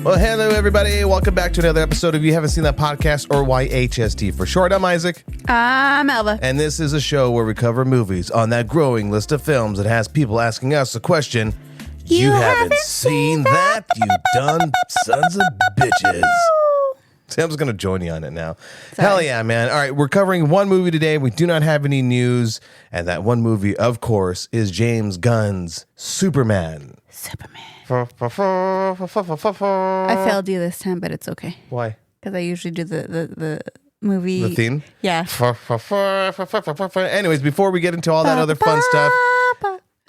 Well, hello, everybody. Welcome back to another episode of You Haven't Seen That Podcast, or YHST for short. I'm Isaac. I'm Elva. And this is a show where we cover movies on that growing list of films that has people asking us a question. You haven't seen that, you dumb sons of bitches. Sam's going to join you on it now. Sorry. Hell yeah, man. All right, we're covering one movie today. We do not have any news. And that one movie, of course, is James Gunn's Superman. I failed you this time, but it's okay. Why? Because I usually do the movie. The theme? Yeah. Anyways, before we get into all that other fun stuff,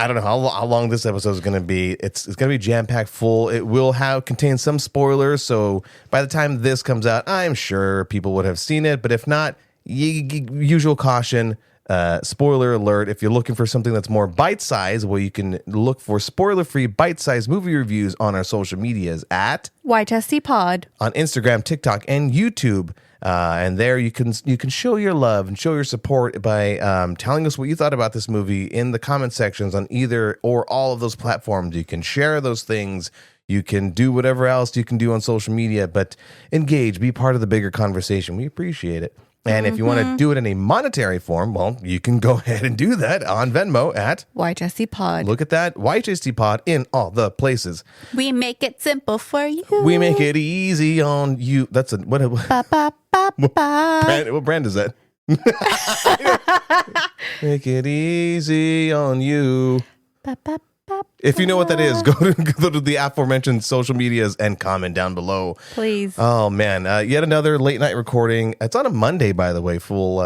I don't know how long this episode is going to be. It's going to be jam-packed full. It will contain some spoilers, so by the time this comes out, I'm sure people would have seen it. But if not, usual caution, spoiler alert. If you're looking for something that's more bite-sized, well, you can look for spoiler-free bite-sized movie reviews on our social medias at YHST Pod on Instagram, TikTok, and YouTube. And there you can show your love and show your support by telling us what you thought about this movie in the comment sections on either or all of those platforms. You can share those things. You can do whatever else you can do on social media, but engage, be part of the bigger conversation. We appreciate it. And if you want to do it in a monetary form, well, you can go ahead and do that on Venmo at YHST Pod. Look at that. YHST Pod in all the places. We make it simple for you. We make it easy on you. That's a what brand is that? Make it easy on you. If you know what that is, go to the aforementioned social medias and comment down below. Please. Oh, man. Yet another late night recording. It's on a Monday, by the way. Full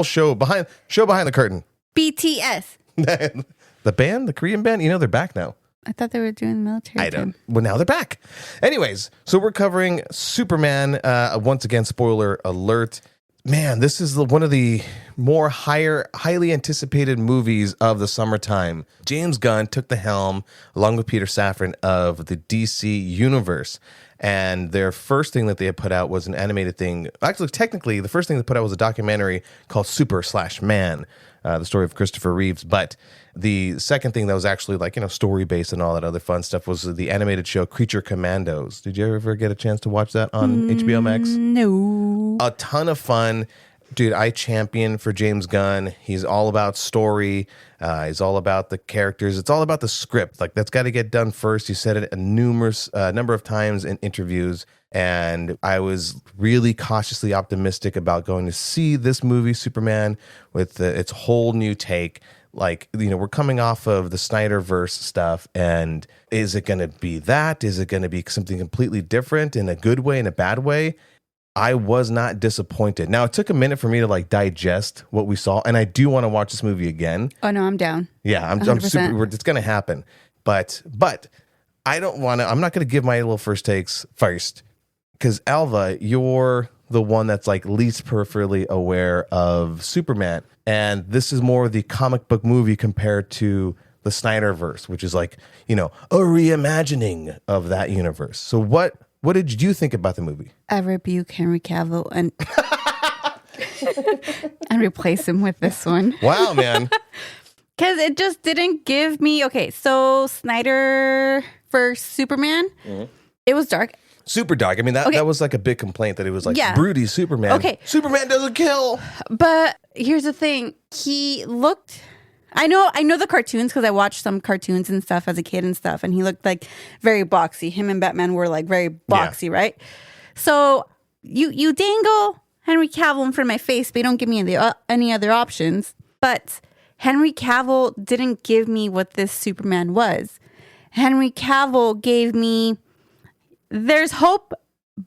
show behind the curtain. BTS. The band, the Korean band, they're back now. I thought they were doing military. Well, now they're back. Anyways, so we're covering Superman. Once again, spoiler alert. Man, this is one of the more highly anticipated movies of the summertime. James Gunn took the helm, along with Peter Safran, of the DC universe. And their first thing that they had put out was an animated thing. Actually, technically, the first thing they put out was a documentary called Super/Man, the story of Christopher Reeves. But the second thing that was actually story-based and all that other fun stuff was the animated show Creature Commandos. Did you ever get a chance to watch that on HBO Max? No. A ton of fun. Dude, I champion for James Gunn. He's all about story. He's all about the characters. It's all about the script. That's got to get done first. He said it a number of times in interviews. And I was really cautiously optimistic about going to see this movie, Superman, with its whole new take. We're coming off of the Snyderverse stuff, and is it going to be that? Is it going to be something completely different in a good way, in a bad way? I was not disappointed. Now, it took a minute for me to digest what we saw, and I do want to watch this movie again. Oh no, I'm down. Yeah, I'm super. It's going to happen, but I don't want to. I'm not going to give my little first takes first, because Alva, you're the one that's least peripherally aware of Superman, and this is more the comic book movie compared to the Snyderverse, which is a reimagining of that universe. So what did you think about the movie? I rebuke Henry Cavill and and replace him with this one. Wow, man. Because it just didn't give me... Okay, so Snyder first Superman, It was dark. Super dark. I mean, that was a big complaint that it was broody Superman. Okay. Superman doesn't kill. But here's the thing. He looked... I know the cartoons because I watched some cartoons and stuff as a kid and stuff, and he looked very boxy. Him and Batman were very boxy, right? So you dangle Henry Cavill in front of my face, but you don't give me any other options. But Henry Cavill didn't give me what this Superman was. Henry Cavill gave me, there's hope,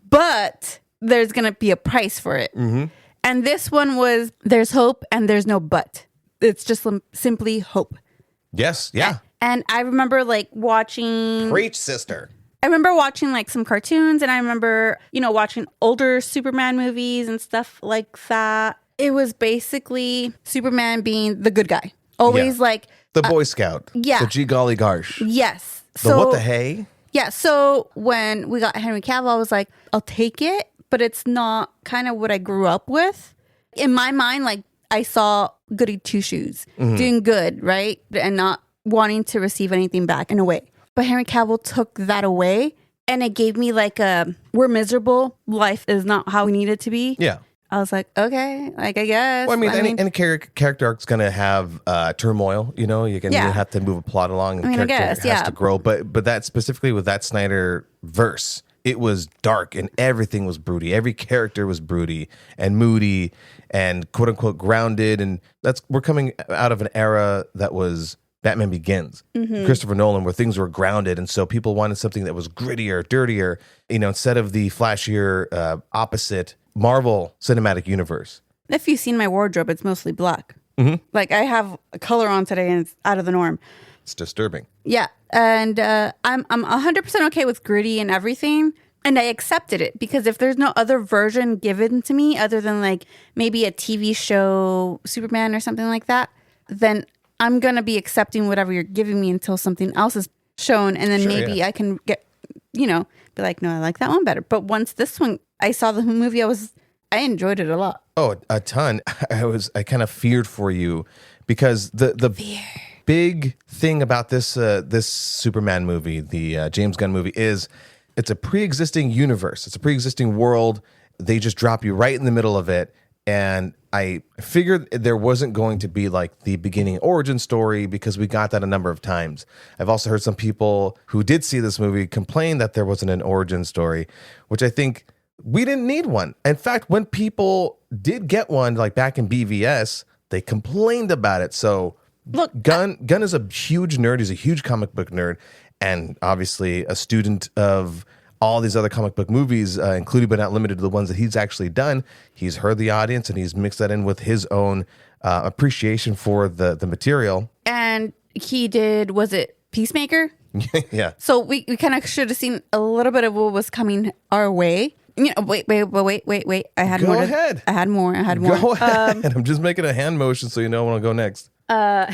but there's gonna be a price for it. Mm-hmm. And this one was, there's hope and there's no but. It's just simply hope. Yes, yeah. And I remember watching... Preach, sister. I remember watching some cartoons, and I remember, watching older Superman movies and stuff like that. It was basically Superman being the good guy. Always the Boy Scout. Yeah. The G golly gosh. Yes. What the hey? Yeah. So when we got Henry Cavill, I was I'll take it, but it's not kind of what I grew up with. In my mind, I saw goody two shoes doing good, right? And not wanting to receive anything back in a way. but Henry Cavill took that away, and it gave me like a, we're miserable. Life is not how we need it to be. Yeah. I was like, okay, like I guess. Well, I mean, any character arc's going to have turmoil. You know, you're going to have to move a plot along. And the character has to grow. But that specifically with that Snyder verse, it was dark and everything was broody. Every character was broody and moody and quote unquote grounded. And we're coming out of an era that was Batman Begins, Christopher Nolan, where things were grounded. And so people wanted something that was grittier, dirtier, you know, instead of the flashier opposite Marvel Cinematic Universe. If you've seen my wardrobe, it's mostly black. Like I have a color on today and it's out of the norm. It's disturbing. Yeah. And I'm 100% okay with gritty and everything. And I accepted it because if there's no other version given to me other than like maybe a TV show, Superman or something like that, then I'm going to be accepting whatever you're giving me until something else is shown. And then maybe I can get, you know, be like, no, I like that one better. But once this one, I saw the movie, I enjoyed it a lot. Oh, a ton. I kind of feared for you because the big thing about this Superman movie, the James Gunn movie, is it's a pre-existing universe. It's a pre-existing world. They just drop you right in the middle of it. And I figured there wasn't going to be like the beginning origin story because we got that a number of times. I've also heard some people who did see this movie complain that there wasn't an origin story, which I think we didn't need one. In fact, when people did get one, like back in BVS, they complained about it. So look, Gunn is a huge nerd. He's a huge comic book nerd, and obviously a student of all these other comic book movies, including but not limited to the ones that he's actually done. He's heard the audience and he's mixed that in with his own appreciation for the material. And he did, was it Peacemaker? Yeah. So we kind of should have seen a little bit of what was coming our way. You know, wait. I had more. Go ahead. I had more. Go ahead. I'm just making a hand motion so you know when I'll go next. But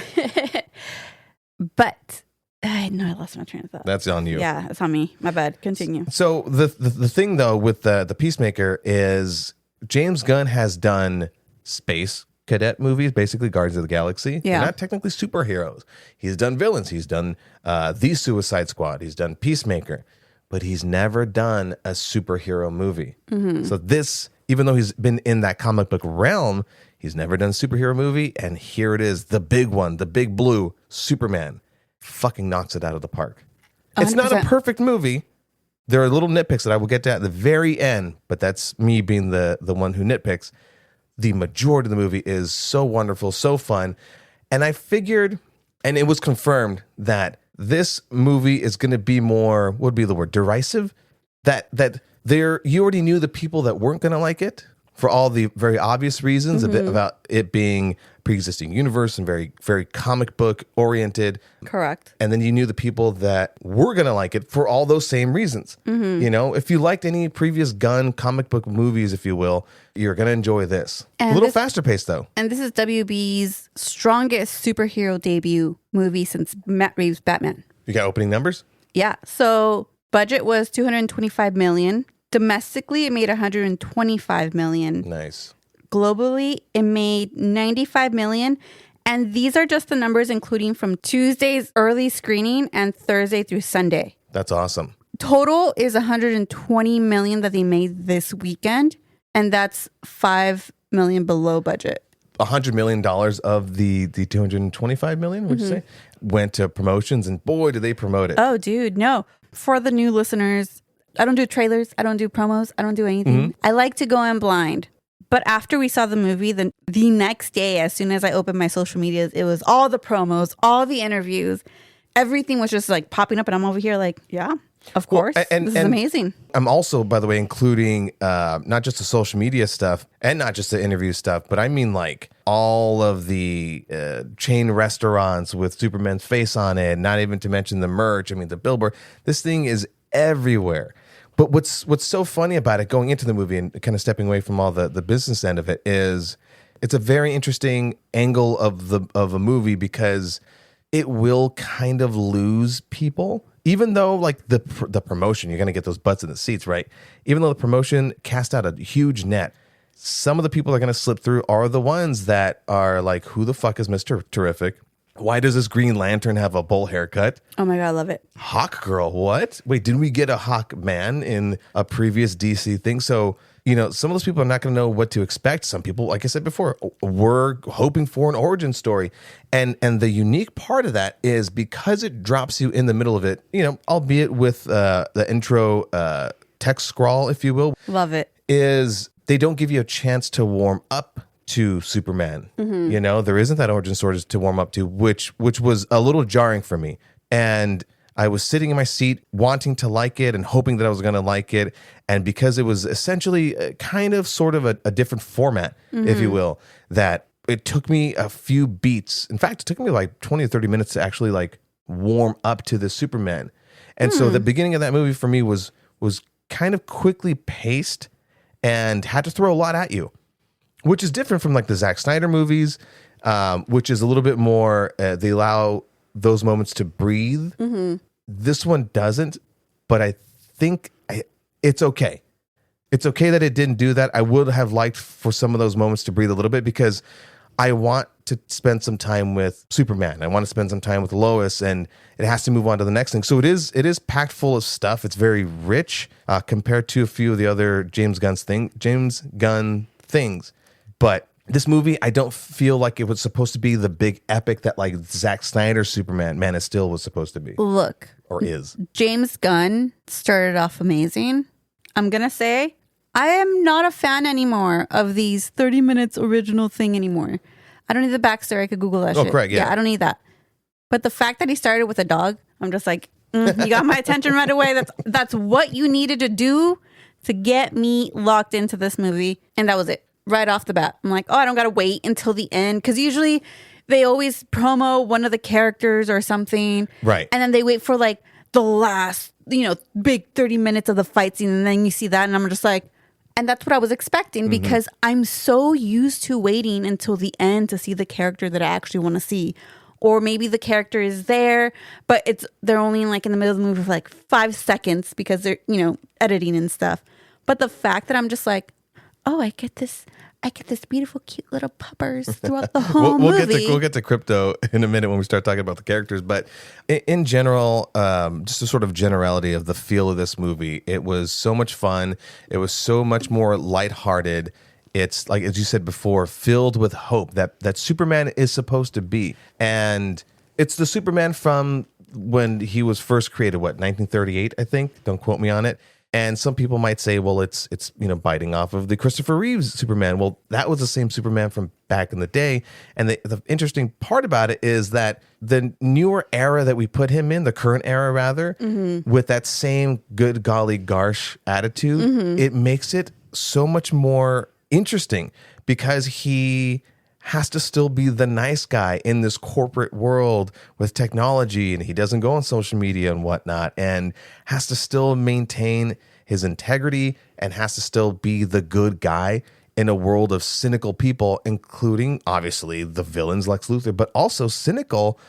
I lost my train of thought. That's on you. Yeah, it's on me. My bad. Continue. So the thing though with the Peacemaker is James Gunn has done space cadet movies, basically Guardians of the Galaxy. Yeah. They're not technically superheroes. He's done villains. He's done the Suicide Squad. He's done Peacemaker. But he's never done a superhero movie. So this, even though he's been in that comic book realm, he's never done a superhero movie. And here it is, the big one, the big blue, Superman. Fucking knocks it out of the park. 100%. It's not a perfect movie. There are little nitpicks that I will get to at the very end, but that's me being the one who nitpicks. The majority of the movie is so wonderful, so fun. And I figured, and it was confirmed, that this movie is going to be more, what would be the word, derisive? That you already knew the people that weren't going to like it for all the very obvious reasons about it being pre-existing universe and very, very comic book oriented. Correct. And then you knew the people that were going to like it for all those same reasons. You know, if you liked any previous Gunn comic book movies, if you will, you're going to enjoy this. And a little faster paced though. And this is WB's strongest superhero debut movie since Matt Reeves' Batman. You got opening numbers? Yeah. So budget was $225 million. Domestically, it made $125 million. Nice. Globally, it made $95 million. And these are just the numbers including from Tuesday's early screening and Thursday through Sunday. That's awesome. Total is $120 million that they made this weekend. And that's $5 million below budget. $100 million of the $225 million, would you say, went to promotions, and boy, did they promote it. Oh, dude, no. For the new listeners, I don't do trailers. I don't do promos. I don't do anything. I like to go in blind. But after we saw the movie, the next day, as soon as I opened my social medias, it was all the promos, all the interviews. Everything was just like popping up. And I'm over here like, yeah, of course. This is amazing. I'm also, by the way, including not just the social media stuff and not just the interview stuff, but I mean like all of the chain restaurants with Superman's face on it, not even to mention the merch. I mean, the billboard. This thing is everywhere. But what's so funny about it, going into the movie and kind of stepping away from all the business end of it, is it's a very interesting angle of a movie because it will kind of lose people, even though like the promotion, you're going to get those butts in the seats, right? Even though the promotion cast out a huge net, some of the people that are going to slip through are the ones that are like, who the fuck is Mr. Terrific? Why does this Green Lantern have a bowl haircut? Oh my God, I love it. Hawk Girl, what? Wait, didn't we get a Hawk Man in a previous DC thing? So, some of those people are not going to know what to expect. Some people, like I said before, were hoping for an origin story. And the unique part of that is because it drops you in the middle of it, albeit with the intro text scrawl, if you will. Love it. Is they don't give you a chance to warm up to Superman. There isn't that origin story to warm up to, which was a little jarring for me. And I was sitting in my seat wanting to like it and hoping that I was going to like it. And because it was essentially kind of sort of a different format, if you will, that it took me a few beats. In fact, it took me like 20 or 30 minutes to actually like warm up to the Superman. And so the beginning of that movie for me was kind of quickly paced and had to throw a lot at you, which is different from like the Zack Snyder movies, which is a little bit more, they allow those moments to breathe. This one doesn't, but I think it's okay. It's okay that it didn't do that. I would have liked for some of those moments to breathe a little bit because I want to spend some time with Superman. I want to spend some time with Lois, and it has to move on to the next thing. So it is packed full of stuff. It's very rich compared to a few of the other James Gunn things. But this movie, I don't feel like it was supposed to be the big epic that like Zack Snyder's Superman, Man of Steel, was supposed to be. Look. Or is. James Gunn started off amazing. I'm going to say I am not a fan anymore of these 30 minutes original thing anymore. I don't need the backstory. I could Google that shit. Oh, correct, yeah. I don't need that. But the fact that he started with a dog, I'm just like, you got my attention right away. That's what you needed to do to get me locked into this movie. And that was it. Right off the bat. I'm like, I don't got to wait until the end. Because usually they always promo one of the characters or something. Right. And then they wait for like the last, big 30 minutes of the fight scene. And then you see that. And I'm just like, and that's what I was expecting because I'm so used to waiting until the end to see the character that I actually want to see. Or maybe the character is there, but they're only in the middle of the movie for like 5 seconds because they're, editing and stuff. But the fact that I'm just like, I get this beautiful, cute little puppers throughout the whole movie. We'll get to crypto in a minute when we start talking about the characters. But in general, just a sort of generality of the feel of this movie, it was so much fun. It was so much more lighthearted. It's like, as you said before, filled with hope that Superman is supposed to be. And it's the Superman from when he was first created, 1938, I think. Don't quote me on it. And some people might say, well, it's biting off of the Christopher Reeves Superman. Well, that was the same Superman from back in the day. And the interesting part about it is that the newer era that we put him in, the current era rather, with that same good golly gosh attitude, it makes it so much more interesting because he has to still be the nice guy in this corporate world with technology, and he doesn't go on social media and whatnot, and has to still maintain his integrity and has to still be the good guy in a world of cynical people, including obviously the villains Lex Luthor, but also cynical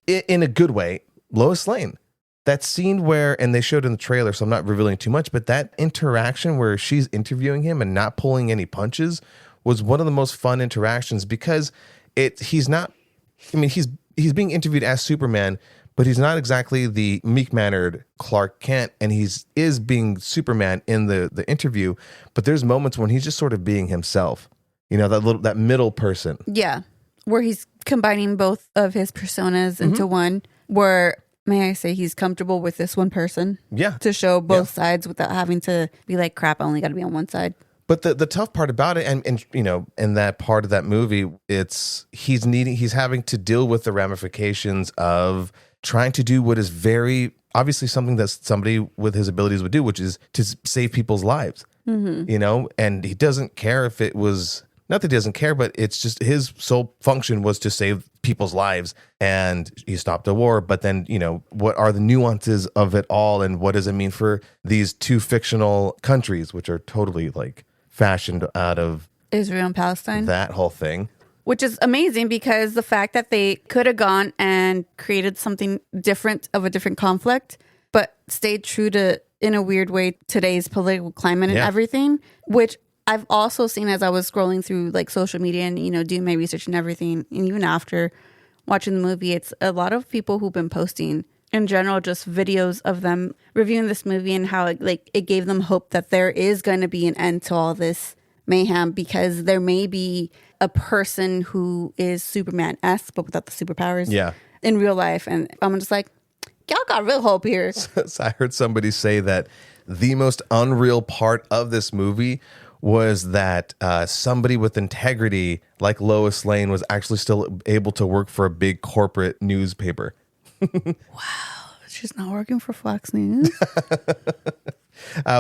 in a good way, Lois Lane. That scene where, and they showed in the trailer, so I'm not revealing too much, but that interaction where she's interviewing him and not pulling any punches was one of the most fun interactions because he's being interviewed as Superman, but he's not exactly the meek-mannered Clark Kent, and is being Superman in the interview, but there's moments when he's just sort of being himself. That middle person. Yeah, where he's combining both of his personas into one, where, may I say, he's comfortable with this one person. Yeah. To show both sides without having to be like, crap, I only got to be on one side. But the tough part about it, and in that part of that movie, he's having to deal with the ramifications of trying to do what is very obviously something that somebody with his abilities would do, which is to save people's lives. And he doesn't care if it was, not that he doesn't care, but it's just his sole function was to save people's lives, and he stopped a war. But then, what are the nuances of it all, and what does it mean for these two fictional countries, which are totally fashioned out of Israel and Palestine, that whole thing, which is amazing because the fact that they could have gone and created something different of a different conflict, but stayed true to, in a weird way, today's political climate and everything, which I've also seen as I was scrolling through social media and, doing my research and everything. And even after watching the movie, it's a lot of people who've been posting in general just videos of them reviewing this movie and how it gave them hope that there is going to be an end to all this mayhem, because there may be a person who is Superman-esque but without the superpowers in real life. And I'm just like, y'all got real hope here. So I heard somebody say that the most unreal part of this movie was that somebody with integrity like Lois Lane was actually still able to work for a big corporate newspaper. Wow. She's not working for Fox News.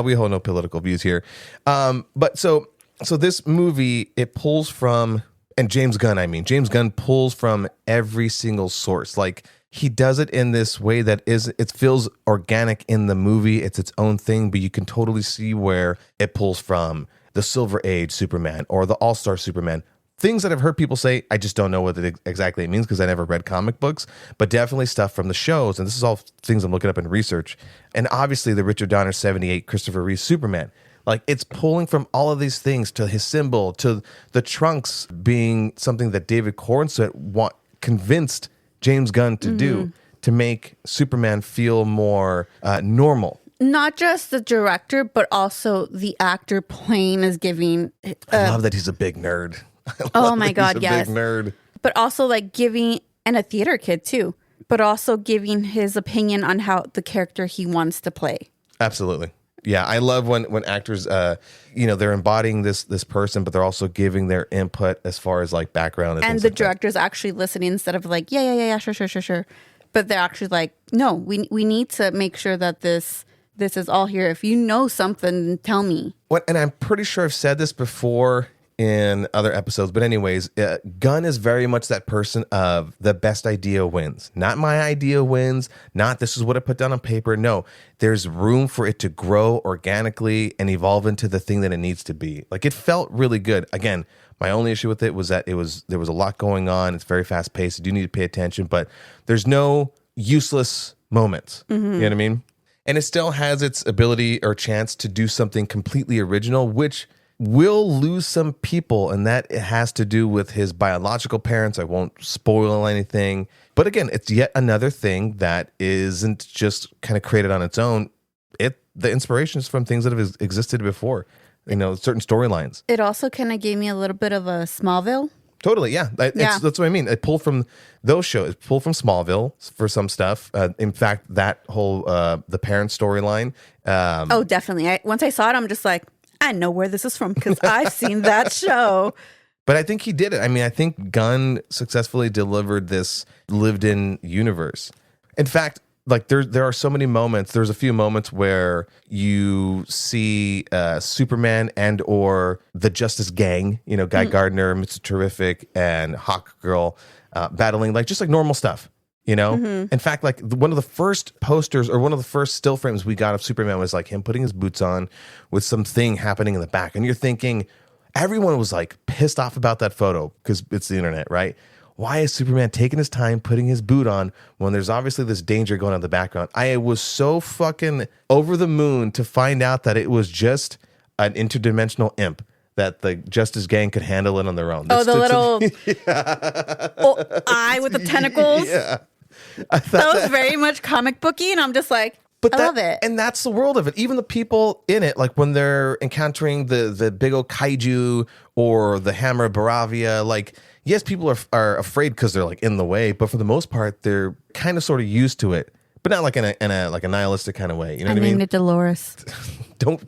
We hold no political views here. But so this movie, it pulls from, and James Gunn pulls from every single source. Like, he does it in this way that it feels organic in the movie. It's its own thing, but you can totally see where it pulls from the Silver Age Superman or the All-Star Superman. Things that I've heard people say, I just don't know what it exactly means because I never read comic books, but definitely stuff from the shows. And this is all things I'm looking up in research. And obviously the Richard Donner 78 Christopher Reeve Superman. Like, it's pulling from all of these things, to his symbol, to the trunks being something that David Cornsett convinced James Gunn to do to make Superman feel more normal. Not just the director, but also the actor playing is giving. I love that he's a big nerd. Oh my God, yes. Big nerd. But also like giving, and a theater kid too, but also giving his opinion on how the character he wants to play. Absolutely. Yeah, I love when actors, they're embodying this person, but they're also giving their input as far as like background. And the director's actually listening instead of like, yeah, sure. But they're actually like, no, we need to make sure that this is all here. If you know something, tell me. And I'm pretty sure I've said this before in other episodes, but anyways, Gunn is very much that person of the best idea wins. Not my idea wins, not this is what I put down on paper. No, there's room for it to grow organically and evolve into the thing that it needs to be. Like, it felt really good. Again, my only issue with it was that there was a lot going on. It's very fast paced. You do need to pay attention, but there's no useless moments. You know what I mean? And it still has its ability or chance to do something completely original, which will lose some people, and that it has to do with his biological parents. I won't spoil anything. But again, it's yet another thing that isn't just kind of created on its own. The inspiration is from things that have existed before, certain storylines. It also kind of gave me a little bit of a Smallville. Totally, yeah. That's what I mean. It pulled from those shows. It pulled from Smallville for some stuff. In fact, that whole the parent storyline. Oh, definitely. Once I saw it, I'm just like, I know where this is from because I've seen that show. But I think he did it. I mean, I think Gunn successfully delivered this lived-in universe. In fact, like there are so many moments. There's a few moments where you see Superman and or the Justice Gang, Guy Gardner, Mr. Terrific, and Hawk Girl battling just like normal stuff. In fact, like one of the first posters or one of the first still frames we got of Superman was like him putting his boots on with something happening in the back. And you're thinking, everyone was like pissed off about that photo because it's the internet, right? Why is Superman taking his time putting his boot on when there's obviously this danger going on in the background? I was so fucking over the moon to find out that it was just an interdimensional imp, that the Justice Gang could handle it on their own. Oh, the little eye with the tentacles. Yeah. That was very much comic booky, and I'm just like, I love it. And that's the world of it. Even the people in it, like when they're encountering the big old kaiju or the Hammer of Baravia, like, yes, people are afraid because they're like in the way, but for the most part, they're kind of sort of used to it, but not like in a like a nihilistic kind of way. You know what I mean? Named it Dolores. Don't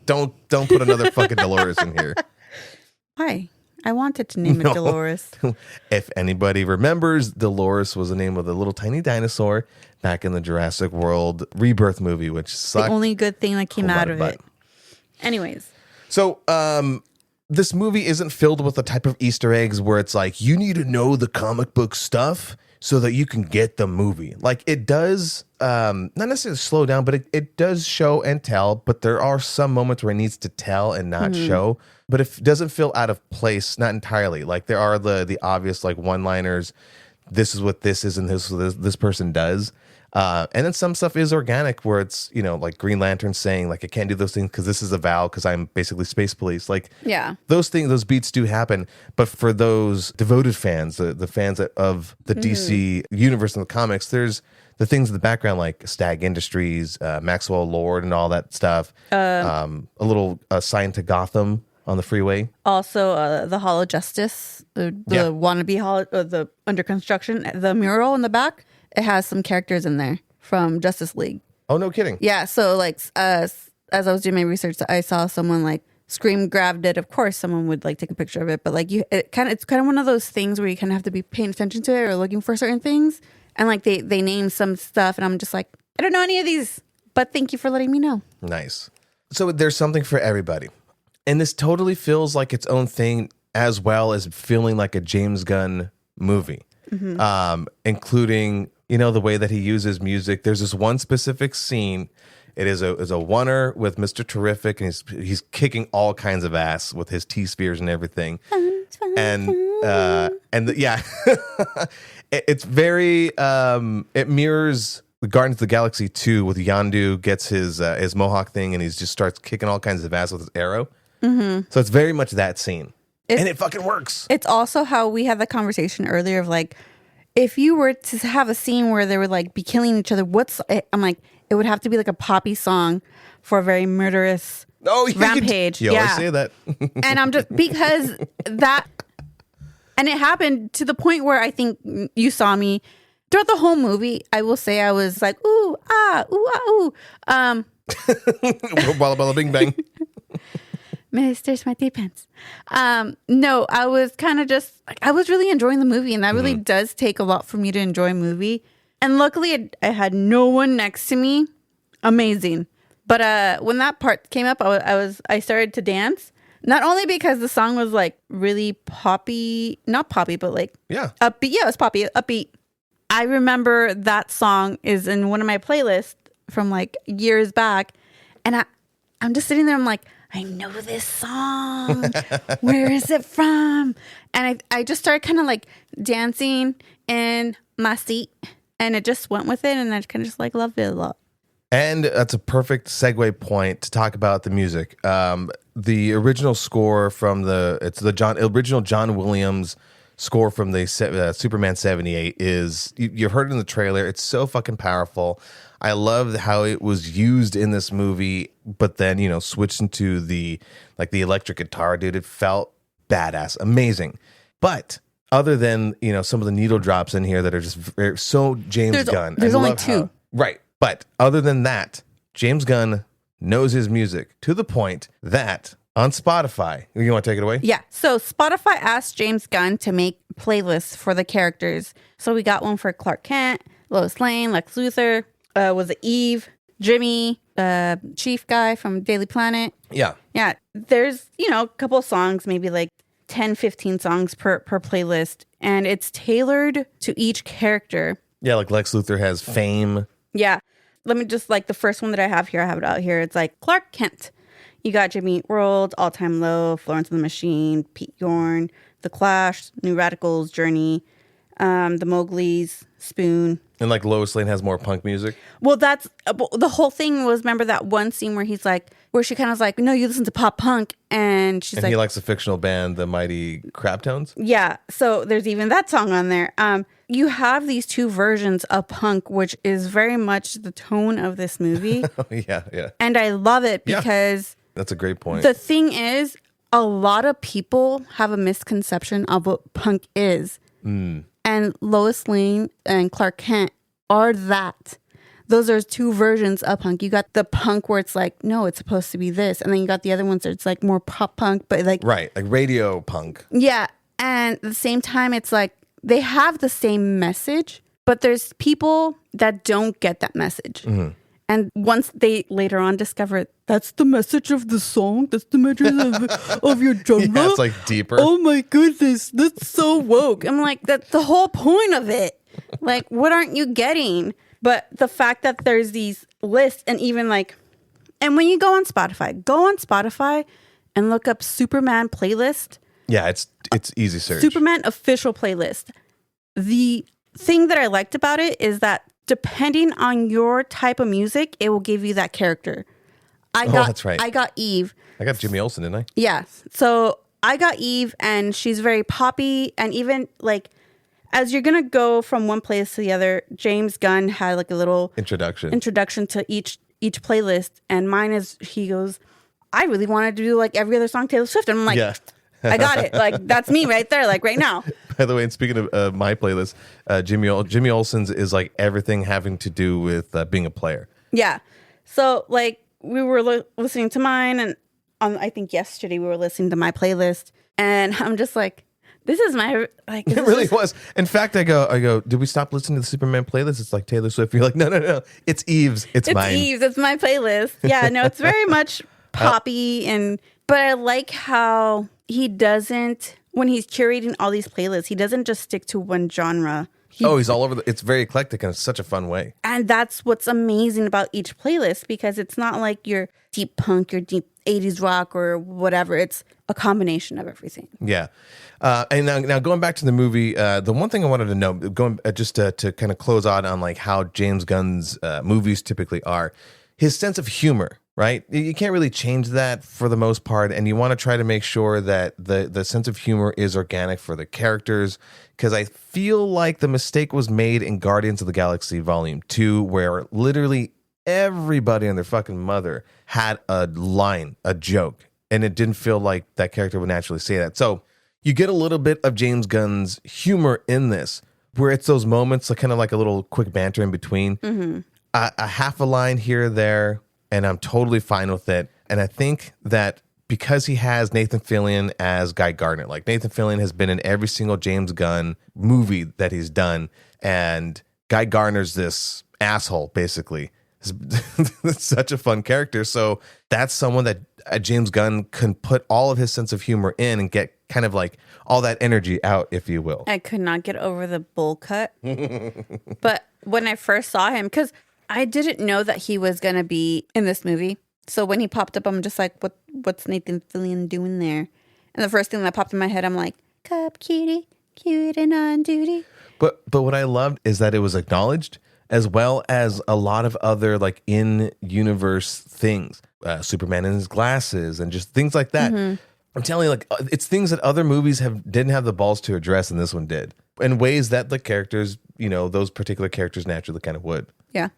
put another fucking Dolores in here. Why? I wanted to name it Dolores. If anybody remembers, Dolores was the name of the little tiny dinosaur back in the Jurassic World Rebirth movie, which sucked. The only good thing that came out of it. Anyways. So, this movie isn't filled with the type of Easter eggs where it's like, you need to know the comic book stuff so that you can get the movie. Like, it does, not necessarily slow down, but it does show and tell, but there are some moments where it needs to tell and not show. But it doesn't feel out of place, not entirely. Like, there are the obvious, like, one-liners, this is what this is and this person does. And then some stuff is organic where it's, like Green Lantern saying like, I can't do those things because this is a vow because I'm basically space police. Like those things, those beats do happen. But for those devoted fans, the fans of the DC universe and the comics, there's the things in the background like Stag Industries, Maxwell Lord and all that stuff. A little sign to Gotham on the freeway. Also, the Hall of Justice, the wannabe hall, the under construction, the mural in the back. It has some characters in there from Justice League. Oh, no kidding. Yeah. So like, as I was doing my research, I saw someone like Scream grabbed it. Of course, someone would like take a picture of it, but like it's kind of one of those things where you kind of have to be paying attention to it or looking for certain things. And like they name some stuff, and I'm just like, I don't know any of these, but thank you for letting me know. Nice. So there's something for everybody. And this totally feels like its own thing as well as feeling like a James Gunn movie, including, the way that he uses music. There's this one specific scene. It is a oneer with Mr. Terrific, and he's kicking all kinds of ass with his T-spheres and everything. It's very, it mirrors the Guardians of the Galaxy 2 with Yondu gets his mohawk thing and he just starts kicking all kinds of ass with his arrow. So it's very much that scene. And it fucking works. It's also how we had the conversation earlier of like, if you were to have a scene where they would like be killing each other, I'm like, it would have to be like a poppy song for a very murderous rampage. You always say that. And I'm just, because that, and it happened to the point where I think you saw me throughout the whole movie. I will say I was like, ooh, ah, ooh, ah, ooh. Walla walla bing bang. Mr. Smarty Pants. No, I was kind of just, I was really enjoying the movie, and that really does take a lot for me to enjoy a movie. And luckily, I had no one next to me. Amazing. But when that part came up, I started to dance. Not only because the song was like really poppy, not poppy, but like upbeat. Yeah, it was poppy, upbeat. I remember that song is in one of my playlists from like years back. And I'm just sitting there, I'm like, I know this song. Where is it from? And I just started kind of like dancing in my seat, and it just went with it. And I kind of just like loved it a lot. And that's a perfect segue point to talk about the music. The original score from original John Williams score from the Superman 78 is, you heard it in the trailer. It's so fucking powerful. I love how it was used in this movie, but then, switched into the electric guitar, dude. It felt badass, amazing. But other than, some of the needle drops in here that are just so James Gunn. There's only two. Right. But other than that, James Gunn knows his music to the point that on Spotify, you want to take it away? Yeah. So Spotify asked James Gunn to make playlists for the characters. So we got one for Clark Kent, Lois Lane, Lex Luthor, was it Eve, Jimmy, Chief guy from Daily Planet. Yeah. Yeah. There's, a couple of songs, maybe like 10, 15 songs per playlist. And it's tailored to each character. Yeah, like Lex Luthor has Fame. Yeah. Let me just, like, the first one that I have it out here. It's like Clark Kent. You got Jimmy Eat World, All Time Low, Florence and the Machine, Pete Yorn, The Clash, New Radicals, Journey, The Mowgli's, Spoon. And like Lois Lane has more punk music. Well, that's the whole thing was, remember that one scene where where she kind of was like, no, you listen to pop punk. And she's like, he likes a fictional band, the Mighty Crabtones. Yeah. So there's even that song on there. You have these two versions of punk, which is very much the tone of this movie. Yeah. And I love it because that's a great point. The thing is, a lot of people have a misconception of what punk is. And Lois Lane and Clark Kent are that. Those are two versions of punk. You got the punk where it's like, no, it's supposed to be this. And then you got the other ones that it's like more pop punk, but like... Right, like radio punk. Yeah. And at the same time, it's like, they have the same message, but there's people that don't get that message. And once they later on discover that's the message of the song, that's the message of your genre. Yeah, it's like deeper. Oh my goodness, that's so woke. I'm like, that's the whole point of it. Like, what aren't you getting? But the fact that there's these lists, and even like, and when you go on Spotify and look up Superman playlist. Yeah, it's easy search. Superman official playlist. The thing that I liked about it is that depending on your type of music, it will give you that character. That's right. I got Eve. I got Jimmy Olsen, didn't I? Yeah. So I got Eve, and she's very poppy, and even like as you're gonna go from one place to the other, James Gunn had like a little introduction to each playlist, and mine is he goes, I really wanted to do like every other song Taylor Swift, and I'm like, I got it, like that's me right there, like right now. By the way, and speaking of my playlist, Jimmy Olsen's is like everything having to do with being a player. Yeah. So like we were listening to mine, and I think yesterday we were listening to my playlist, and I'm just like, this is my like. It really was. In fact, I go. Did we stop listening to the Superman playlist? It's like Taylor Swift. You're like, no. It's Eve's. It's mine. It's Eve's. It's my playlist. Yeah, no, it's very much poppy, but I like how he doesn't, when he's curating all these playlists, he doesn't just stick to one genre. He's all over. It's very eclectic, and it's such a fun way. And that's what's amazing about each playlist, because it's not like your deep punk, your deep 80s rock or whatever. It's a combination of everything. Yeah. And now going back to the movie, the one thing I wanted to know, going just to kind of close out on like how James Gunn's movies typically are, his sense of humor, right? You can't really change that for the most part, and you want to try to make sure that the sense of humor is organic for the characters, because I feel like the mistake was made in Guardians of the Galaxy Volume 2, where literally everybody and their fucking mother had a line, a joke, and it didn't feel like that character would naturally say that. So you get a little bit of James Gunn's humor in this, where it's those moments, like kind of like a little quick banter in between, a half a line here or there, and I'm totally fine with it. And I think that because he has Nathan Fillion as Guy Gardner, like Nathan Fillion has been in every single James Gunn movie that he's done, and Guy Gardner's this asshole, basically. It's such a fun character. So that's someone that James Gunn can put all of his sense of humor in and get kind of like all that energy out, if you will. I could not get over the bowl cut. But when I first saw him, because I didn't know that he was going to be in this movie. So when he popped up, I'm just like, what's Nathan Fillion doing there? And the first thing that popped in my head, I'm like, cup cutie, cute and on duty. But what I loved is that it was acknowledged, as well as a lot of other like in-universe things. Superman in his glasses and just things like that. I'm telling you, like, it's things that other movies didn't have the balls to address, and this one did, in ways that the characters, those particular characters naturally kind of would. Yeah.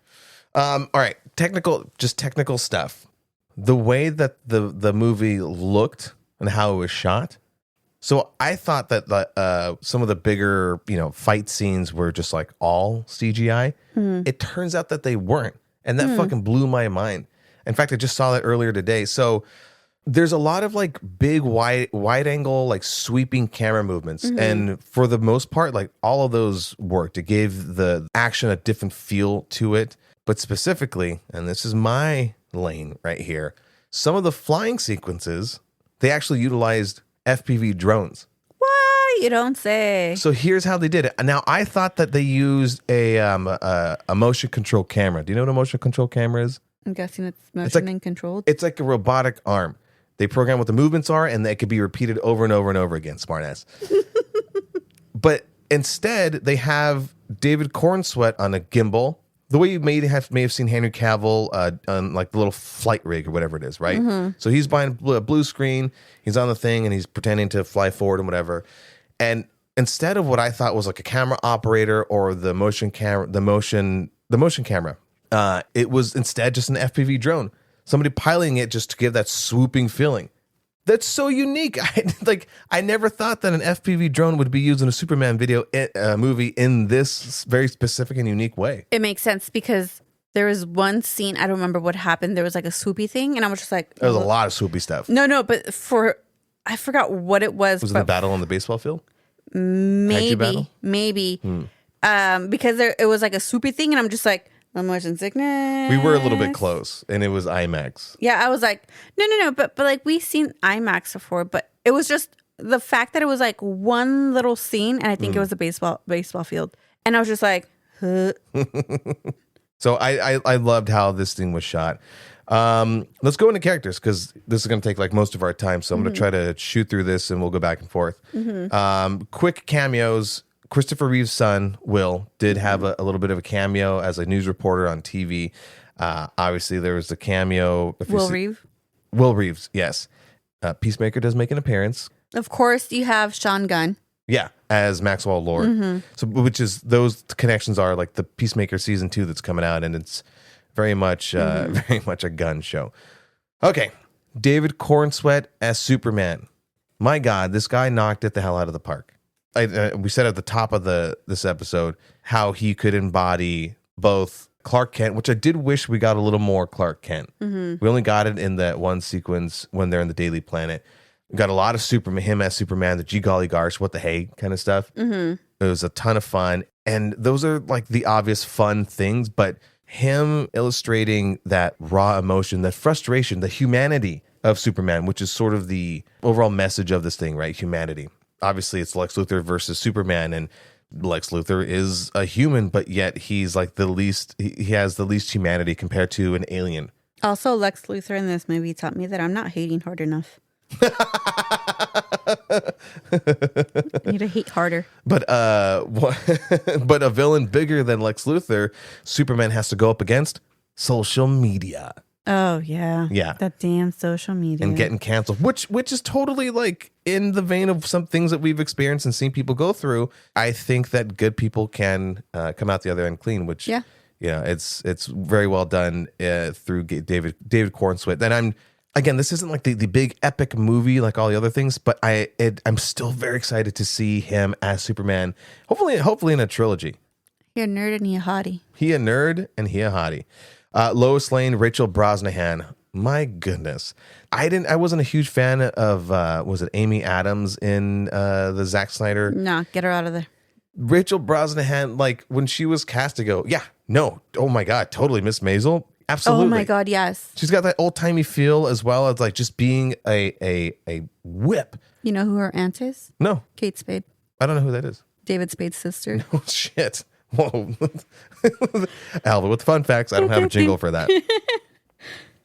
All right, technical stuff. The way that the movie looked and how it was shot. So I thought that some of the bigger, fight scenes were just like all CGI. It turns out that they weren't, and that fucking blew my mind. In fact, I just saw that earlier today. So there's a lot of like big wide angle, like sweeping camera movements, and for the most part, like all of those worked. It gave the action a different feel to it. But specifically, and this is my lane right here, some of the flying sequences, they actually utilized FPV drones. What? You don't say. So here's how they did it. Now, I thought that they used a motion control camera. Do you know what a motion control camera is? I'm guessing it's motion and controlled. It's like a robotic arm. They program what the movements are, and they could be repeated over and over and over again. Smartass. But instead, they have David Cornsweet on a gimbal. The way you may have seen Henry Cavill on like the little flight rig or whatever it is, right? So he's behind a blue screen, he's on the thing, and he's pretending to fly forward and whatever. And instead of what I thought was like a camera operator or the motion camera, it was instead just an FPV drone. Somebody piloting it just to give that swooping feeling. That's so unique. I never thought that an FPV drone would be used in a Superman movie in this very specific and unique way. It makes sense because there was one scene, I don't remember what happened. There was like a swoopy thing, and I was just like... There was a lot of swoopy stuff. No, but I forgot what it was. Was it the battle on the baseball field? Maybe. Because it was like a swoopy thing, and I'm just like... motion sickness. We were a little bit close, and it was IMAX. Yeah, I was like, no, but like we've seen IMAX before, but it was just the fact that it was like one little scene, and I think it was a baseball field, and I was just like, huh. So I loved how this thing was shot. Let's go into characters, because this is going to take like most of our time, so I'm going to try to shoot through this, and we'll go back and forth. Quick cameos. Christopher Reeve's son, Will, did have a little bit of a cameo as a news reporter on TV. Obviously, there was a cameo. Will Reeves, yes. Peacemaker does make an appearance. Of course, you have Sean Gunn. Yeah, as Maxwell Lord. So, which is, those connections are like the Peacemaker season 2 that's coming out, and it's very much a Gunn show. Okay, David Cornsweet as Superman. My God, this guy knocked it the hell out of the park. We said at the top of this episode how he could embody both Clark Kent, which I did wish we got a little more Clark Kent. We only got it in that one sequence when they're in the Daily Planet. We got a lot of Superman, him as Superman, the gee golly gosh, what the hey kind of stuff. It was a ton of fun. And those are like the obvious fun things, but him illustrating that raw emotion, that frustration, the humanity of Superman, which is sort of the overall message of this thing, right? Humanity. Obviously, it's Lex Luthor versus Superman, and Lex Luthor is a human, but yet he's like he has the least humanity compared to an alien. Also, Lex Luthor in this movie taught me that I'm not hating hard enough. I need to hate harder. But but a villain bigger than Lex Luthor, Superman has to go up against social media. Oh yeah, yeah, that damn social media and getting canceled, which is totally like in the vein of some things that we've experienced and seen people go through. I think that good people can come out the other end clean, which it's very well done through David Cornsweet. And Again, this isn't like the big epic movie like all the other things, but I'm still very excited to see him as Superman. Hopefully in a trilogy. He a nerd and he a hottie. He a nerd and he a hottie. Lois Lane, Rachel Brosnahan. My goodness, I wasn't a huge fan of was it Amy Adams in the Zack Snyder? No, get her out of there. Rachel Brosnahan, like when she was cast, to go, oh my God, totally Miss Maisel. Absolutely. Oh my God, yes. She's got that old timey feel as well as like just being a whip. You know who her aunt is? No. Kate Spade. I don't know who that is. David Spade's sister. Oh shit. Whoa. Alva with the fun facts. I don't have a jingle for that.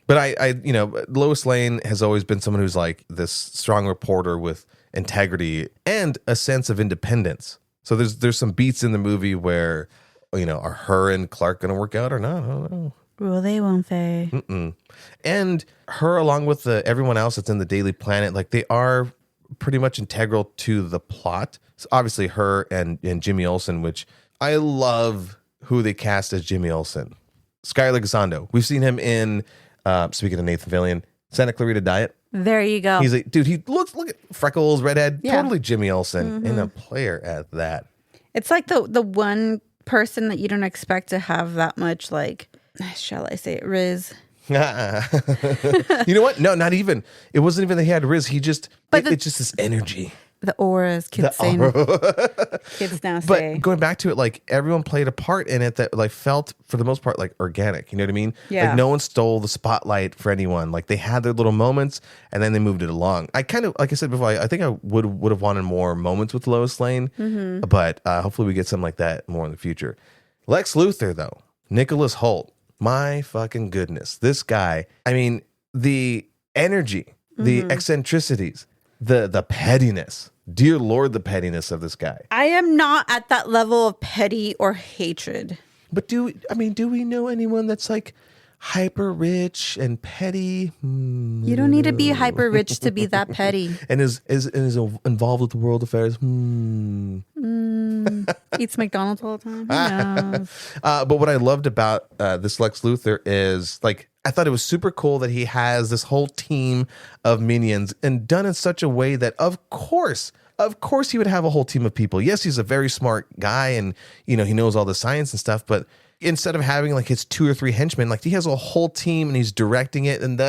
But I Lois Lane has always been someone who's like this strong reporter with integrity and a sense of independence. So there's some beats in the movie where, are her and Clark going to work out or not? I don't know. Well, they won't say. And her, along with everyone else that's in the Daily Planet, like they are pretty much integral to the plot. So obviously her and Jimmy Olsen, which I love who they cast as Jimmy Olsen. Skylar Gisondo. We've seen him in, speaking of Nathan Fillion, Santa Clarita Diet. There you go. He's like, dude, he look at freckles, redhead, totally Jimmy Olsen, and a player at that. It's like the one person that you don't expect to have that much, like, shall I say it, Riz. You know what? No, not even. It wasn't even that he had Riz. He just, it's just this energy. The auras, kids now say. But going back to it, like everyone played a part in it that like felt for the most part like organic. You know what I mean? Yeah. Like no one stole the spotlight for anyone. Like they had their little moments and then they moved it along. I kind of, like I said before, I think I would have wanted more moments with Lois Lane, but hopefully we get something like that more in the future. Lex Luthor though, Nicholas Hoult, my fucking goodness, this guy. I mean, the energy, the eccentricities, the pettiness. Dear Lord, the pettiness of this guy. I am not at that level of petty or hatred. But do we know anyone that's like hyper rich and petty? You don't need to be hyper rich to be that petty. And is involved with world affairs. Eats McDonald's all the time. Who knows? But what I loved about this Lex Luthor is like, I thought it was super cool that he has this whole team of minions and done in such a way that of course he would have a whole team of people. Yes, he's a very smart guy and he knows all the science and stuff, but instead of having like his 2 or 3 henchmen, like he has a whole team and he's directing it, and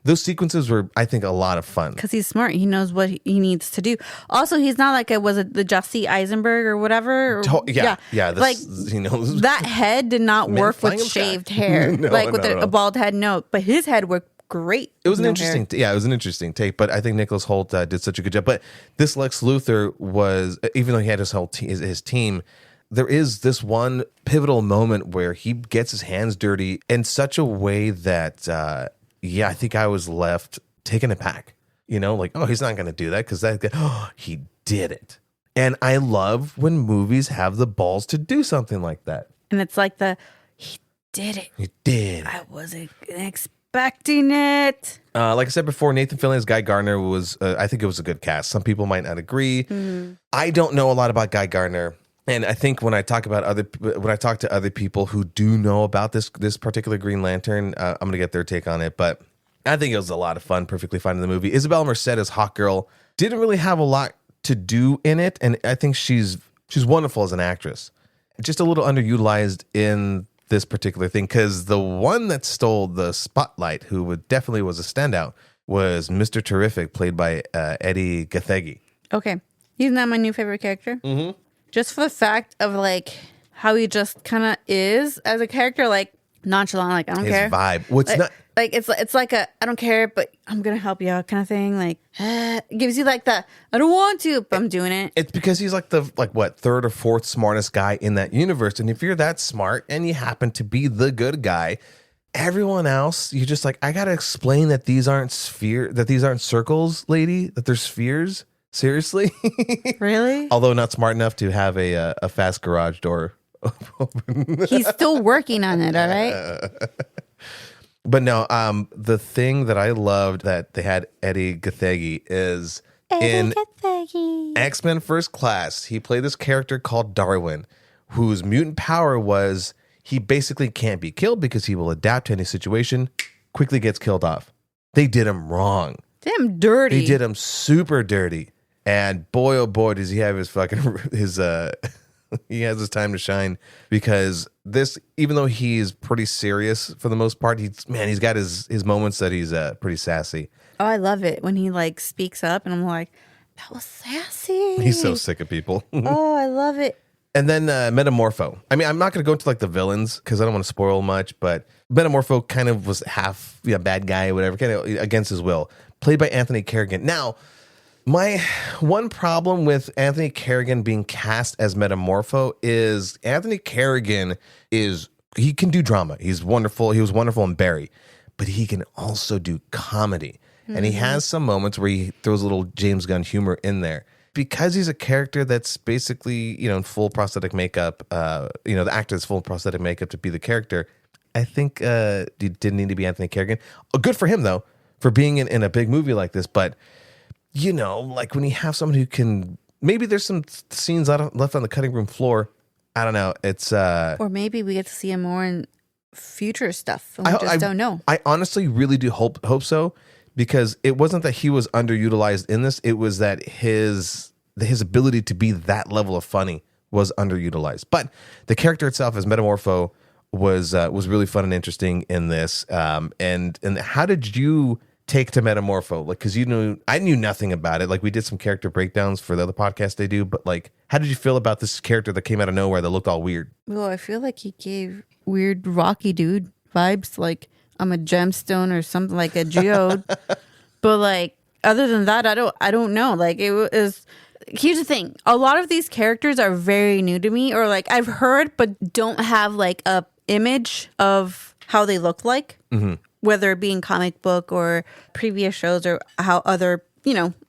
those sequences were, I think, a lot of fun. Because he's smart. He knows what he needs to do. Also, he's not like the Jesse Eisenberg or whatever. Yeah. Like that head did not work with shaved hair. With a bald head. No, but his head worked great. It was an interesting take, but I think Nicholas Hoult did such a good job. But this Lex Luthor was, even though he had his whole his team, there is this one pivotal moment where he gets his hands dirty in such a way that, I think I was left taken aback. Like, oh, he's not going to do that because he did it. And I love when movies have the balls to do something like that. And it's like he did it. He did. I wasn't expecting it. Like I said before, Nathan Fillion as Guy Gardner was, I think it was a good cast. Some people might not agree. I don't know a lot about Guy Gardner. And I think when I talk to other people who do know about this particular Green Lantern, I'm going to get their take on it. But I think it was a lot of fun, perfectly fine in the movie. Isabella Merced as Hawkgirl didn't really have a lot to do in it, and I think she's wonderful as an actress. Just a little underutilized in this particular thing, because the one that stole the spotlight, who definitely was a standout, was Mr. Terrific, played by Eddie Gathegi. Okay, he's not my new favorite character. Just for the fact of like how he just kind of is as a character, like nonchalant, like I don't care. His vibe. What's like, not like it's like a I don't care, but I'm gonna help you out kind of thing. Like it gives you like the I don't want to, but I'm doing it. It's because he's like the third or fourth smartest guy in that universe, and if you're that smart and you happen to be the good guy, everyone else, you're just like, I gotta explain that these aren't circles, lady, that they're spheres. Seriously? Really? Although not smart enough to have a fast garage door open. He's still working on it, all right? But no, the thing that I loved that they had Eddie Gathegi is in X-Men First Class. He played this character called Darwin, whose mutant power was he basically can't be killed because he will adapt to any situation, quickly gets killed off. They did him wrong. Did him dirty. They did him super dirty. And boy, oh boy, does he have his he has his time to shine, because this, even though he's pretty serious for the most part, he's got his moments that he's pretty sassy. Oh, I love it when he like speaks up, and I'm like, that was sassy. He's so sick of people. Oh, I love it. And then Metamorpho. I mean, I'm not going to go into like the villains because I don't want to spoil much, but Metamorpho kind of was half bad guy or whatever, kind of against his will, played by Anthony Carrigan. Now, my one problem with Anthony Carrigan being cast as Metamorpho is Anthony Carrigan he can do drama. He's wonderful. He was wonderful in Barry, but he can also do comedy. And he has some moments where he throws a little James Gunn humor in there. Because he's a character that's basically, in full prosthetic makeup, the actor is full prosthetic makeup to be the character, I think it didn't need to be Anthony Carrigan. Good for him, though, for being in a big movie like this. But, like when you have someone who can, maybe there's some scenes left on the cutting room floor. I don't know. It's or maybe we get to see him more in future stuff. And we just don't know. I honestly really do hope so. Because it wasn't that he was underutilized in this; it was that his ability to be that level of funny was underutilized. But the character itself as Metamorpho was really fun and interesting in this. And how did you take to Metamorpho? Like, because I knew nothing about it. Like, we did some character breakdowns for the other podcast they do. But like, how did you feel about this character that came out of nowhere that looked all weird? Well, I feel like he gave weird Rocky dude vibes, like I'm a gemstone or something, like a geode. But like, other than that, I don't know. Like, it was, here's the thing. A lot of these characters are very new to me, or like I've heard, but don't have like a image of how they look like, whether it be in comic book or previous shows, or how other,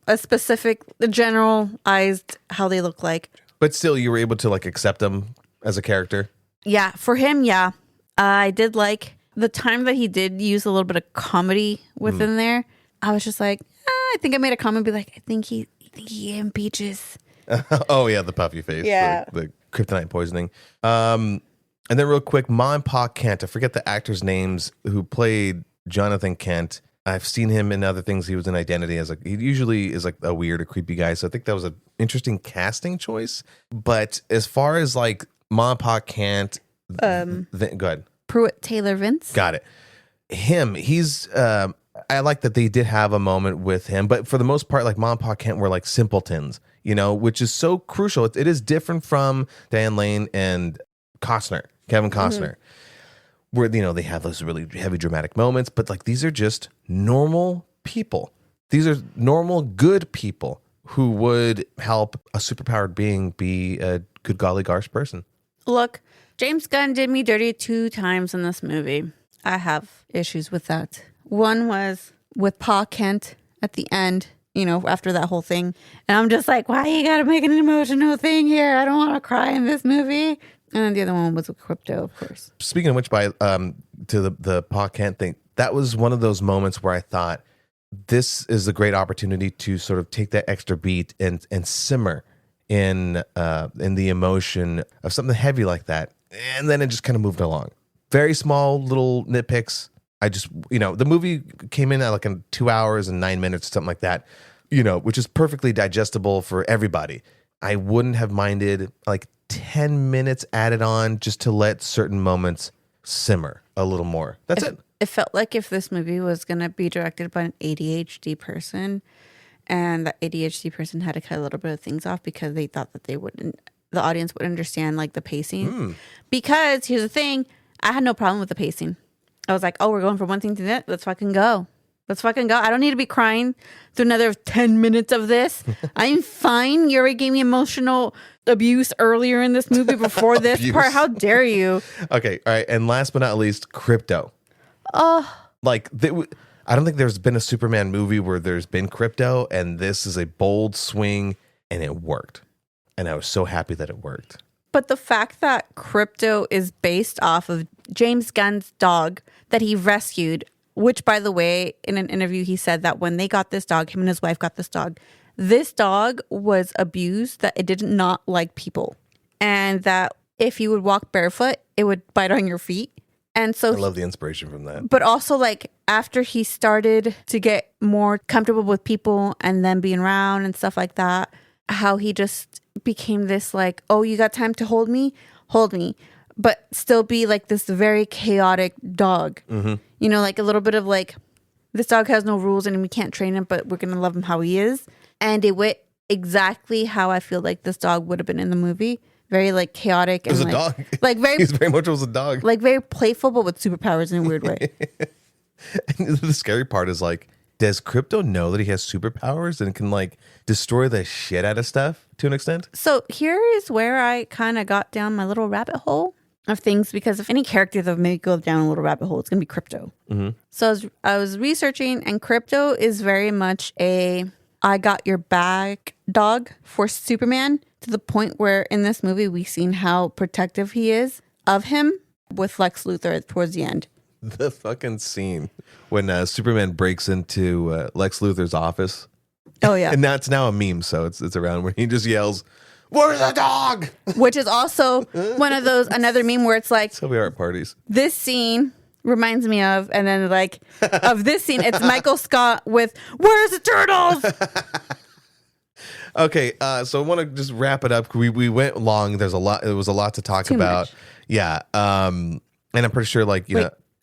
a specific generalized how they look like. But still, you were able to like accept him as a character. Yeah. For him. Yeah. I did like the time that he did use a little bit of comedy within there. I was just like, I think I made a comment, be like, I think he gave him peaches. Oh yeah, the puffy face, yeah, the kryptonite poisoning. And then real quick, Ma and Pa Kent. I forget the actors' names who played Jonathan Kent. I've seen him in other things. He was in Identity as he usually is like a weird or creepy guy. So I think that was an interesting casting choice. But as far as like Ma and Pa Kent, go ahead. Pruitt Taylor Vince. Got it. He's I like that they did have a moment with him, but for the most part, like Mom and Pa Kent were like simpletons, which is so crucial. It is different from Dan Lane and Kevin Costner, where, they have those really heavy dramatic moments, but like these are just normal people. These are normal, good people who would help a superpowered being be a good, golly gosh person. Look, James Gunn did me dirty 2 times in this movie. I have issues with that. One was with Pa Kent at the end, after that whole thing. And I'm just like, why you gotta make an emotional thing here? I don't want to cry in this movie. And then the other one was with Crypto, of course. Speaking of which, to the Pa Kent thing, that was one of those moments where I thought this is a great opportunity to sort of take that extra beat and simmer in the emotion of something heavy like that. And then it just kind of moved along. Very small little nitpicks. I just, the movie came in at like in 2 hours and 9 minutes, something like that, which is perfectly digestible for everybody. I wouldn't have minded like 10 minutes added on just to let certain moments simmer a little more. That's it. It felt like if this movie was going to be directed by an ADHD person, and that ADHD person had to cut a little bit of things off because they thought that the audience would understand like the pacing. Because here's the thing, I had no problem with the pacing. I was like, oh, we're going from one thing to that. Let's fucking go. I don't need to be crying through another 10 minutes of this. I'm fine. You already gave me emotional abuse earlier in this movie before this part. How dare you? Okay. All right. And last but not least, Crypto. Like, I don't think there's been a Superman movie where there's been Crypto, and this is a bold swing, and it worked. And I was so happy that it worked. But the fact that Crypto is based off of James Gunn's dog that he rescued, which, by the way, in an interview, he said that when they got this dog, him and his wife got this dog was abused, that it did not like people. And that if you would walk barefoot, it would bite on your feet. And so I love the inspiration from that. But also, like, after he started to get more comfortable with people and then being around and stuff like that, how he just became this like, oh, you got time to hold me, but still be like this very chaotic dog. Like a little bit of like, this dog has no rules and we can't train him, but we're gonna love him how he is. And it went exactly how I feel like this dog would have been in the movie. Very like chaotic. It was and a dog. Like very, He's very much was a dog. like very playful, but with superpowers in a weird way. And the scary part is like, does Crypto know that he has superpowers and can like destroy the shit out of stuff to an extent? So here is where I kind of got down my little rabbit hole of things, because if any character that may go down a little rabbit hole, it's going to be Crypto. So I was researching, and Crypto is very much a I got your back dog for Superman, to the point where in this movie we've seen how protective he is of him with Lex Luthor towards the end. The fucking scene when Superman breaks into Lex Luthor's office. Oh yeah. And that's now a meme, so it's around where he just yells, "Where's the dog?" Which is also one of those, another meme where it's like, so we are at parties. This scene reminds me of, and then like of this scene, it's Michael Scott with "Where's the turtles?" Okay, so I want to just wrap it up. We went long. There was a lot to talk about. Much. Yeah. And I'm pretty sure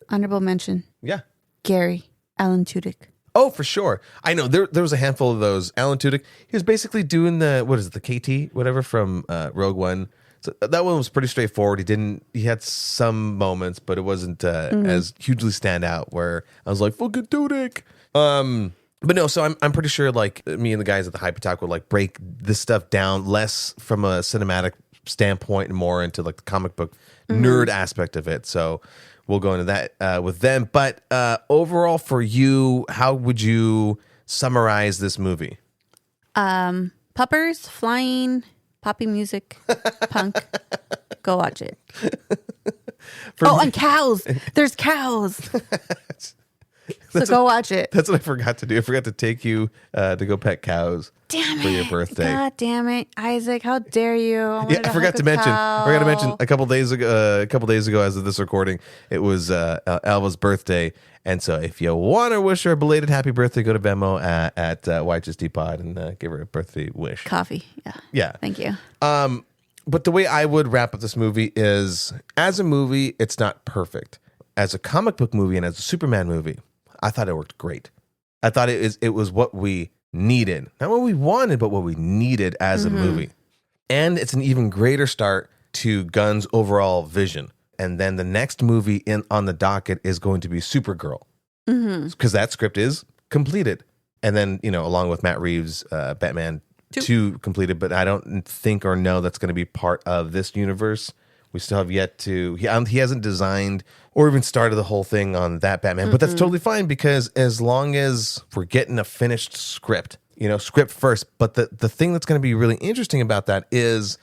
Honorable mention. Yeah. Gary Alan Tudyk. Oh, for sure. I know there was a handful of those. Alan Tudyk, he was basically doing the KT, whatever, from Rogue One. So that one was pretty straightforward. He had some moments, but it wasn't as hugely stand out where I was like, fucking Tudyk. But no, so I'm pretty sure like me and the guys at the Hype Attack would like break this stuff down less from a cinematic standpoint and more into like the comic book nerd aspect of it. So we'll go into that with them. But overall for you, how would you summarize this movie? Puppers, flying, poppy music, punk. Go watch it. And cows. There's cows. So go watch it. That's what I forgot to do. I forgot to take you to go pet cows. Damn for your birthday. God damn it, Isaac! How dare you? I forgot to mention. I forgot to mention a couple days ago, as of this recording, it was Alva's birthday, and so if you want to wish her a belated happy birthday, go to Venmo at YHST Pod and give her a birthday wish. Coffee. Yeah. Thank you. But the way I would wrap up this movie is, as a movie, it's not perfect. As a comic book movie and as a Superman movie, I thought it worked great. I thought it was what we needed. Not what we wanted, but what we needed as a movie. And it's an even greater start to Gunn's overall vision. And then the next movie on the docket is going to be Supergirl. Because that script is completed. And then, along with Matt Reeves' Batman 2 completed. But I don't think or know that's going to be part of this universe. We still have yet to... He hasn't designed or even started the whole thing on that Batman. But that's totally fine, because as long as we're getting a finished script script first. But the thing that's going to be really interesting about that is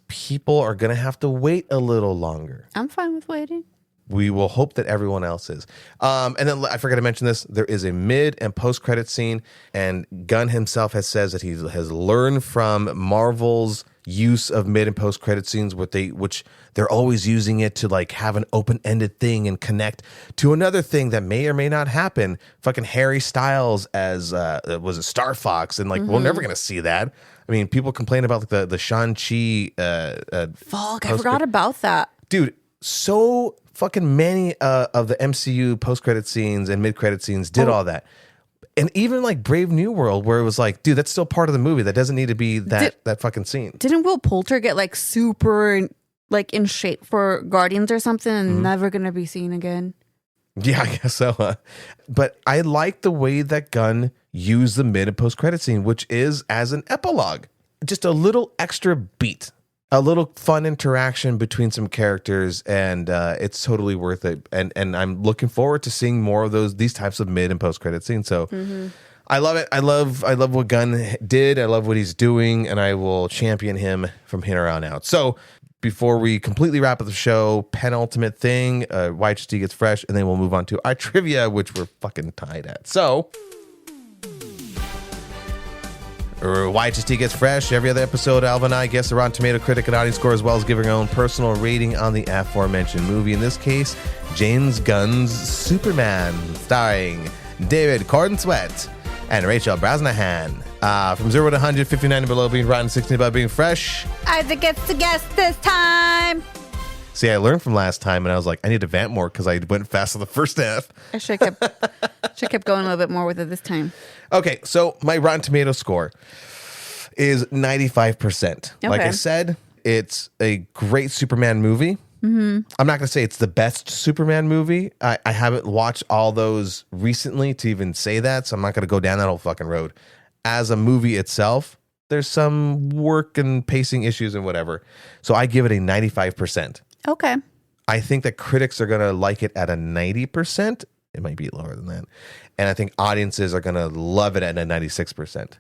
people are going to have to wait a little longer. I'm fine with waiting. We will hope that everyone else is. And then I forgot to mention this. There is a mid and post-credit scene, and Gunn himself has says that he has learned from Marvel's use of mid and post-credit scenes, which they're always using it to like have an open-ended thing and connect to another thing that may or may not happen. Fucking Harry Styles as was a Star Fox, and like we're never gonna see that. I mean, people complain about like, the Shang-Chi. Fuck, I forgot about that, dude. So fucking many of the MCU post-credit scenes and mid-credit scenes did all that. And even like Brave New World, where it was like, dude, that's still part of the movie. That doesn't need to be that fucking scene. Didn't Will Poulter get like super like in shape for Guardians or something and never gonna be seen again? Yeah, I guess so. But I like the way that Gunn used the mid and post-credit scene, which is as an epilogue. Just a little extra beat. A little fun interaction between some characters, and it's totally worth it. And I'm looking forward to seeing more of these types of mid and post credit scenes. So I love it. I love what Gunn did. I love what he's doing, and I will champion him from here on out. So before we completely wrap up the show, penultimate thing, YHT gets fresh, and then we'll move on to our trivia, which we're fucking tied at. So YHT gets fresh. Every other episode, Alva and I guess the Rotten Tomato critic and audience score, as well as giving our own personal rating on the aforementioned movie. In this case, James Gunn's Superman, starring David Cornsweet and Rachel Brosnahan. From 0 to 100, 59 and below being rotten, 16 above being fresh. Isaac gets to guess this time. See, I learned from last time, and I was like, I need to vamp more because I went fast on the first half. I should have kept going a little bit more with it this time. Okay, so my Rotten Tomato score is 95%. Okay. Like I said, it's a great Superman movie. I'm not going to say it's the best Superman movie. I haven't watched all those recently to even say that, so I'm not going to go down that whole fucking road. As a movie itself, there's some work and pacing issues and whatever. So I give it a 95%. Okay. I think that critics are going to like it at a 90%. It might be lower than that. And I think audiences are going to love it at a 96%.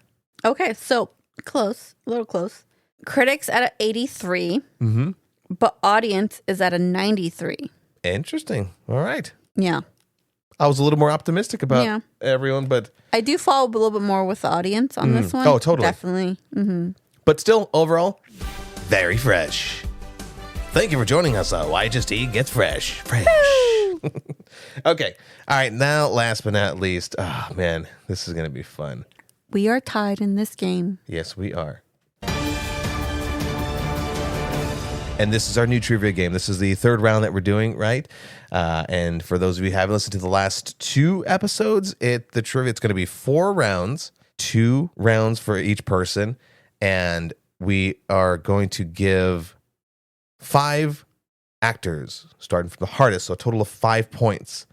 Okay, so close, a little close. Critics at an 83, but audience is at a 93. Interesting. All right. Yeah. I was a little more optimistic about everyone, but I do follow a little bit more with the audience on this one. Oh, totally. Definitely. But still, overall, very fresh. Thank you for joining us on YHT Gets Fresh. Fresh. Okay. All right. Now, last but not least, oh, man, this is going to be fun. We are tied in this game. Yes, we are. And this is our new trivia game. This is the third round that we're doing, right? And for those of you who haven't listened to the last two episodes, the trivia, it's going to be 4 rounds, 2 rounds for each person. And we are going to give 5 actors, starting from the hardest, so a total of 5 points.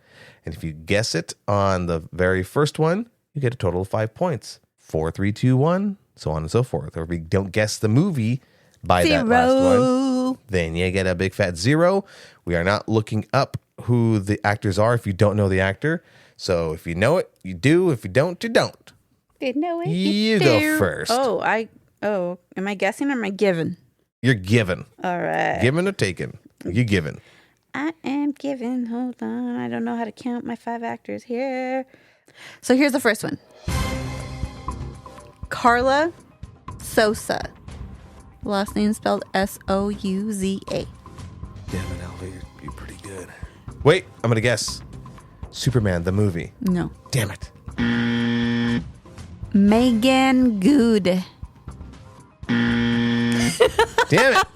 And if you guess it on the very first one, you get a total of 5 points. 4, 3, 2, 1, so on and so forth. Or if you don't guess the movie by 0. That last one, then you get a big fat 0. We are not looking up who the actors are if you don't know the actor. So if you know it, you do. If you don't, you don't. They know it. You go first. Am I guessing or am I giving? You're given. All right. Given or taken? You're given. I am given. Hold on. I don't know how to count my 5 actors here. So here's the first one. Carla Souza. Last name spelled Souza. Damn it, Alva. You're pretty good. Wait, I'm going to guess. Superman, the movie. No. Damn it. Megan Good. Damn it.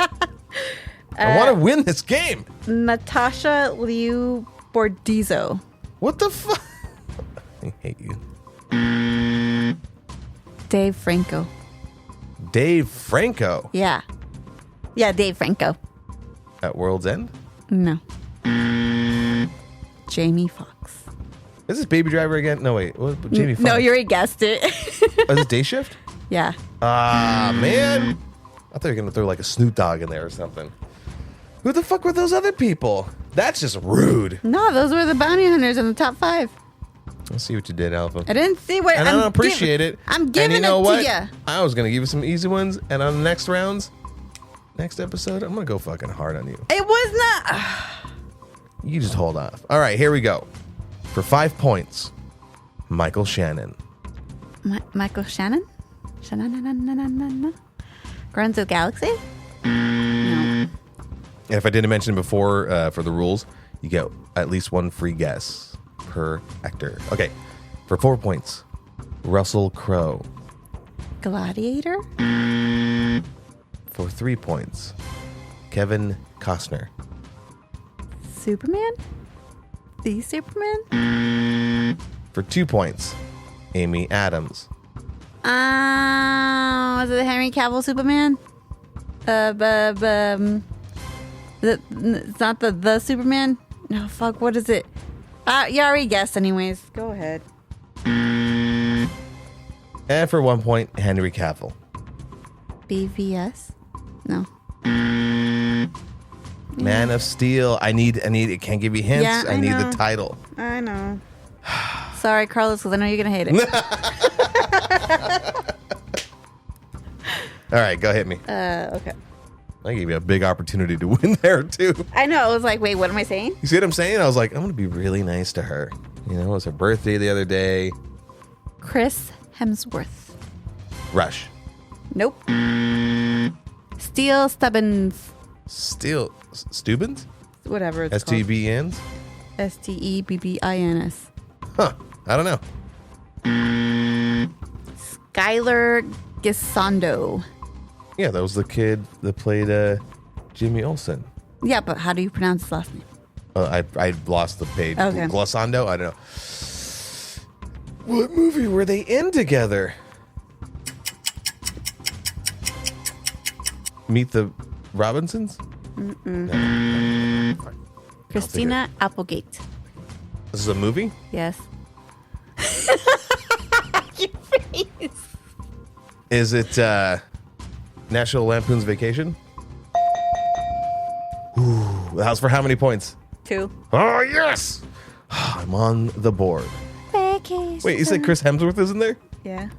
I want to win this game. Natasha Liu Bordizzo. What the fuck? I hate you. Dave Franco. Dave Franco? Yeah. Yeah, Dave Franco. At World's End? No. Jamie Foxx. Is this Baby Driver again? No, wait. What, Jamie Foxx? No, you already guessed it. Oh, is this Day Shift? Yeah. Ah, man. I thought you were going to throw like a Snoop Dogg in there or something. Who the fuck were those other people? That's just rude. No, those were the bounty hunters in the top 5. I see what you did, Alpha. I didn't see what. And I don't appreciate it. I'm giving and you know it what? to you. I was going to give you some easy ones. And on the next episode, I'm going to go fucking hard on you. It was not. You just hold off. All right, here we go. For 5 points, Michael Shannon. Michael Shannon? Guardians of the Galaxy? No. And if I didn't mention before, for the rules, you get at least one free guess per actor. Okay, for 4 points, Russell Crowe. Gladiator? For 3 points, Kevin Costner. Superman? The Superman? For 2 points, Amy Adams. Was it the Henry Cavill Superman? It's not the Superman? No, fuck, what is it? You already guessed anyways. Go ahead. And for 1 point, Henry Cavill. BVS? No. Man of Steel. I need it. Can't give you hints. Yeah, I need know. the title. I know. Sorry, Carlos, because I know you're going to hate it. All right, go hit me. Okay. I gave you a big opportunity to win there, too. I know. I was like, wait, what am I saying? You see what I'm saying? I was like, I'm going to be really nice to her. You know, it was her birthday the other day. Chris Hemsworth. Rush. Nope. Steel Stubbins. Stubbins? Whatever it's called. STBNs? Stebbins. Huh. I don't know. Skylar Gisondo. Yeah, that was the kid that played Jimmy Olsen. Yeah, but how do you pronounce his last name? I lost the page. Okay. Glosando? I don't know. What movie were they in together? Meet the Robinsons? No. Christina Applegate. This is a movie? Yes. Your face. Is it National Lampoon's Vacation? Ooh, that was for how many points? 2. Oh, yes! I'm on the board. Vacation. Wait, you said Chris Hemsworth is in there? Yeah.